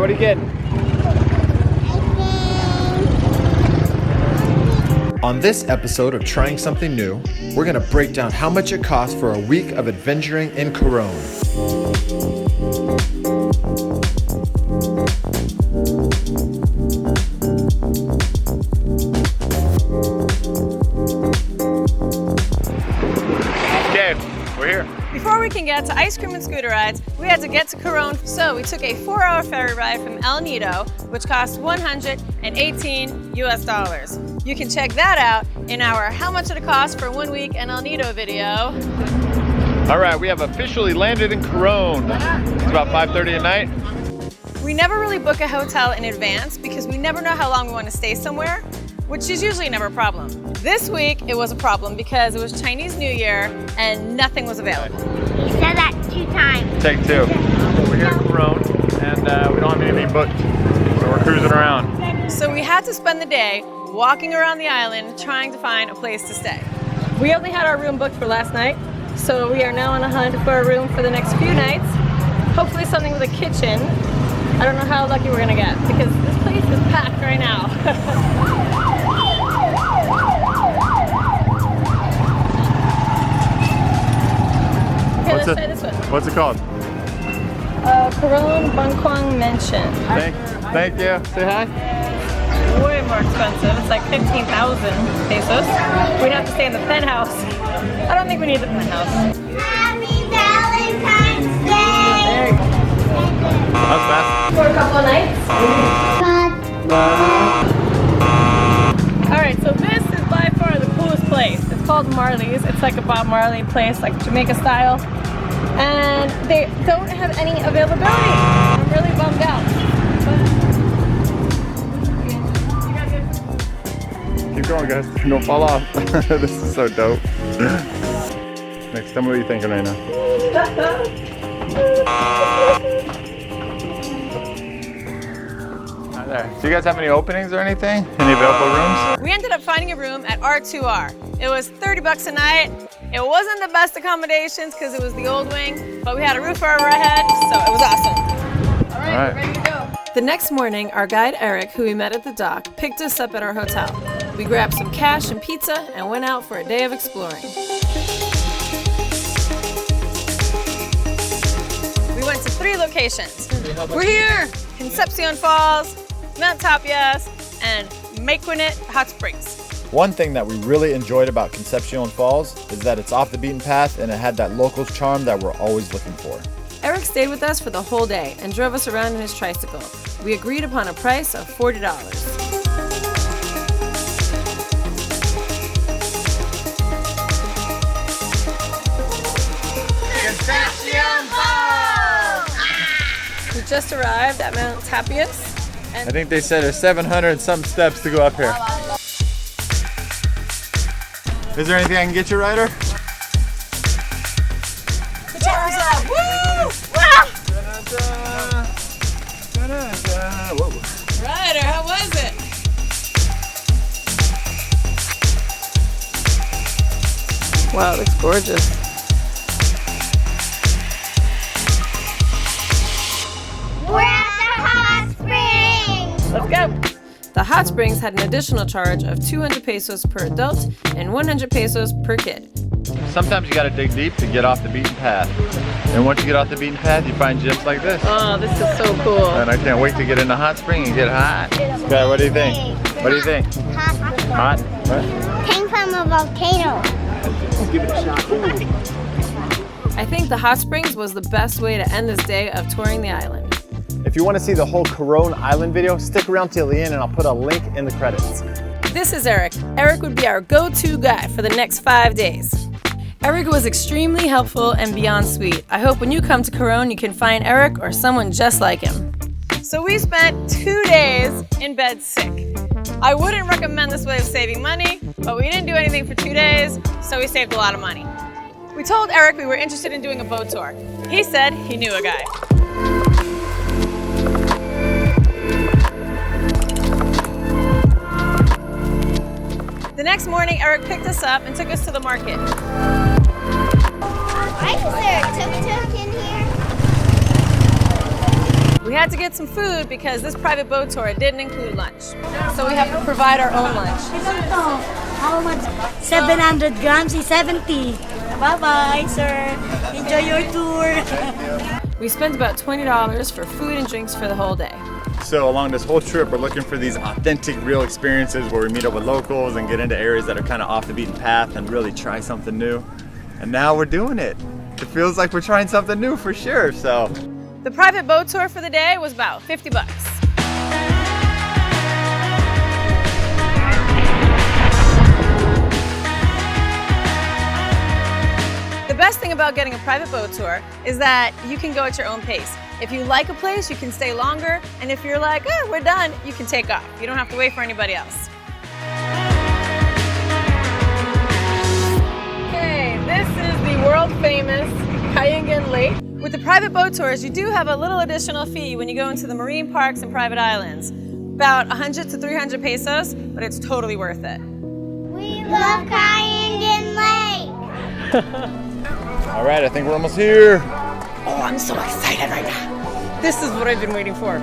What are you getting? On this episode of Trying Something New, we're going to break down how much it costs for a week of adventuring in Coron. Okay, we're here. Before we can get to ice cream and scooter rides, we had to get to Coron, so we took a 4-hour ferry ride from El Nido, which cost $118 US. You can check that out in our How Much Did It Cost for 1 Week in El Nido video. All right, we have officially landed in Coron. It's about 5:30 at night. We never really book a hotel in advance because we never know how long we want to stay somewhere, which is usually never a problem. This week, it was a problem because it was Chinese New Year and nothing was available. You said that 2 times. Take 2. We're here in Coron, and we don't have anything booked, so we're cruising around. So we had to spend the day walking around the island trying to find a place to stay. We only had our room booked for last night, so we are now on a hunt for a room for the next few nights. Hopefully something with a kitchen. I don't know how lucky we're gonna get because this place is packed right now. Okay, let's try this one. What's it called? Coron Bangkwang Mansion. Thank you. Say hi. Way more expensive. It's like 15,000 pesos. We'd have to stay in the penthouse. I don't think we need the penthouse. Happy Valentine's Day! There you go. That's fast. For a couple of nights. Alright, so this is by far the coolest place. It's called Marley's. It's like a Bob Marley place, like Jamaica style. And they don't have any availability. I'm really bummed out. Keep going, guys. Don't fall off. This is so dope. Next, tell me what you're thinking right now. Hi there. Do you guys have any openings or anything? Any available rooms? We ended up finding a room at R2R. It was $30 a night. It wasn't the best accommodations because it was the old wing, but we had a roof over our head, so it was awesome. All right, we're ready to go. The next morning, our guide Eric, who we met at the dock, picked us up at our hotel. We grabbed some cash and pizza and went out for a day of exploring. We went to 3 locations. We're here! Concepcion Falls, Mount Tapias, and Maquinit Hot Springs. One thing that we really enjoyed about Concepcion Falls is that it's off the beaten path and it had that locals charm that we're always looking for. Eric stayed with us for the whole day and drove us around in his tricycle. We agreed upon a price of $40. Concepcion Falls! We just arrived at Mount Tapias. I think they said there's 700 and some steps to go up here. Is there anything I can get you, Ryder? The chair's up! Woo! Whoa. Ryder, how was it? Wow, it looks gorgeous. We're at the hot springs! Let's go! The hot springs had an additional charge of 200 pesos per adult and 100 pesos per kid. Sometimes you gotta dig deep to get off the beaten path. And once you get off the beaten path, you find gyms like this. Oh, this is so cool. And I can't wait to get in the hot spring and get hot. Okay, what do you think? What do you think? Hot. Hot? What? Came from a volcano. Let's give it a shot. I think the hot springs was the best way to end this day of touring the island. If you want to see the whole Coron Island video, stick around till the end and I'll put a link in the credits. This is Eric. Eric would be our go-to guy for the next 5 days. Eric was extremely helpful and beyond sweet. I hope when you come to Coron, you can find Eric or someone just like him. So we spent 2 days in bed sick. I wouldn't recommend this way of saving money, but we didn't do anything for 2 days, so we saved a lot of money. We told Eric we were interested in doing a boat tour. He said he knew a guy. The next morning, Eric picked us up and took us to the market. Why is there a tuk-tuk in here? We had to get some food because this private boat tour didn't include lunch. So we have to provide our own lunch. How much? 700 grams is 70. Bye-bye, sir. Enjoy your tour. We spent about $20 for food and drinks for the whole day. So along this whole trip, we're looking for these authentic, real experiences where we meet up with locals and get into areas that are kind of off the beaten path and really try something new. And now we're doing it. It feels like we're trying something new for sure, so. The private boat tour for the day was about 50 bucks. The best thing about getting a private boat tour is that you can go at your own pace. If you like a place, you can stay longer, and if you're like, oh, we're done, you can take off. You don't have to wait for anybody else. Okay, this is the world-famous Kayangan Lake. With the private boat tours, you do have a little additional fee when you go into the marine parks and private islands. About 100 to 300 pesos, but it's totally worth it. We love Kayangan Lake. All right, I think we're almost here. Oh, I'm so excited right now. This is what I've been waiting for.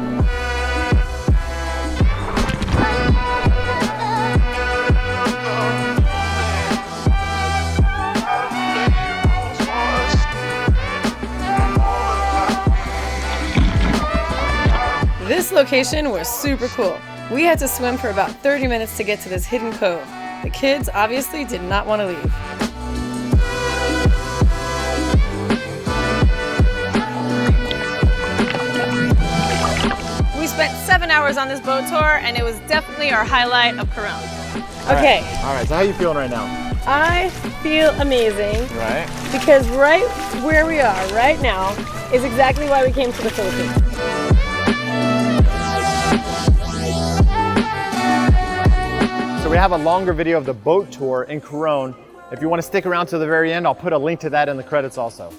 This location was super cool. We had to swim for about 30 minutes to get to this hidden cove. The kids obviously did not want to leave. We spent 7 hours on this boat tour, and it was definitely our highlight of Coron. Okay. All right, so how are you feeling right now? I feel amazing Right. because right where we are right now is exactly why we came to the Philippines. So we have a longer video of the boat tour in Coron. If you want to stick around to the very end, I'll put a link to that in the credits also.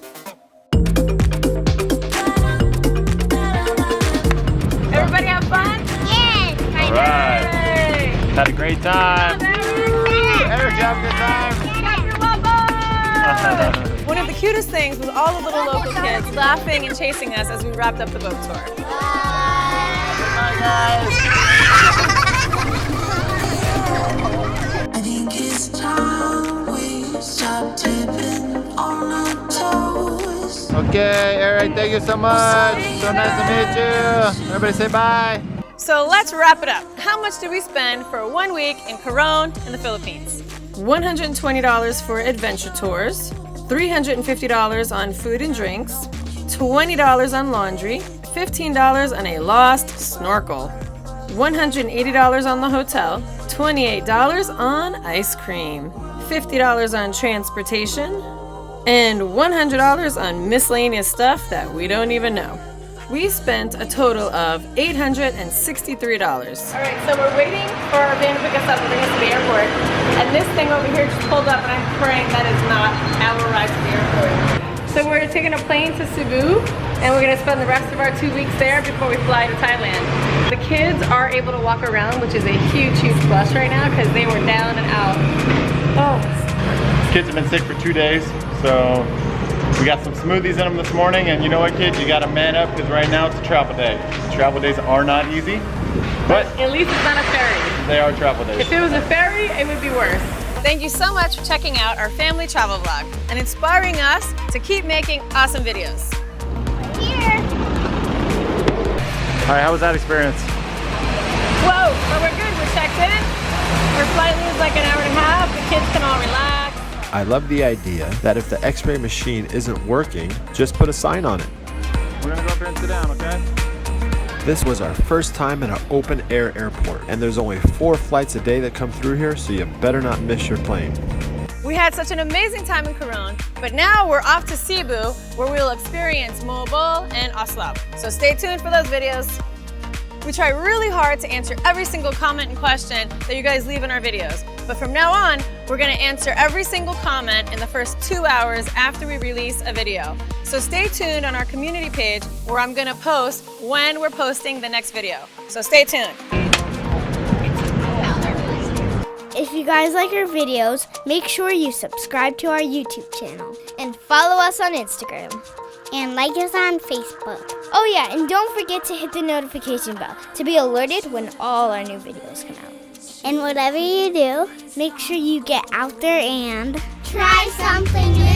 Everybody have fun? Yes. All right. Yay! Had a great time. Eric, you have a good time? One of the cutest things was all the little local kids laughing and chasing us as we wrapped up the boat tour. Bye, guys. I think it's time we stop tipping on our toes. Okay, Eric, thank you so much. So nice to meet you. Everybody say bye. So let's wrap it up. How much did we spend for 1 week in Coron in the Philippines? $120 for adventure tours, $350 on food and drinks, $20 on laundry, $15 on a lost snorkel, $180 on the hotel, $28 on ice cream, $50 on transportation, and $100 on miscellaneous stuff that we don't even know. We spent a total of $863. All right, so we're waiting for our van to pick us up and bring us to the airport. And this thing over here just pulled up, and I'm praying that is not our ride to the airport. So we're taking a plane to Cebu, and we're gonna spend the rest of our 2 weeks there before we fly to Thailand. The kids are able to walk around, which is a huge, huge plus right now because they were down and out. Oh. Kids have been sick for 2 days, so we got some smoothies in them this morning, and you know what, kids, you gotta man up because right now it's a travel day. Travel days are not easy, but At least it's not a ferry. they are travel days. If it was a ferry, it would be worse. Thank you so much for checking out our family travel vlog and inspiring us to keep making awesome videos. Here. All right, how was that experience? Whoa, but we're good. We're checked in. Our flight leaves like an hour and a half. The kids can all relax. I love the idea that if the x-ray machine isn't working, just put a sign on it. We're gonna go up here and sit down, okay? This was our first time at an open air airport, and there's only 4 flights a day that come through here, so you better not miss your plane. We had such an amazing time in Coron, but now we're off to Cebu, where we'll experience Mobile and Oslo. So stay tuned for those videos. We try really hard to answer every single comment and question that you guys leave in our videos. But from now on, we're gonna answer every single comment in the first 2 hours after we release a video. So stay tuned on our community page where I'm gonna post when we're posting the next video. So stay tuned. If you guys like our videos, make sure you subscribe to our YouTube channel and follow us on Instagram and like us on Facebook. Oh yeah, and don't forget to hit the notification bell to be alerted when all our new videos come out. And whatever you do, make sure you get out there and try something new.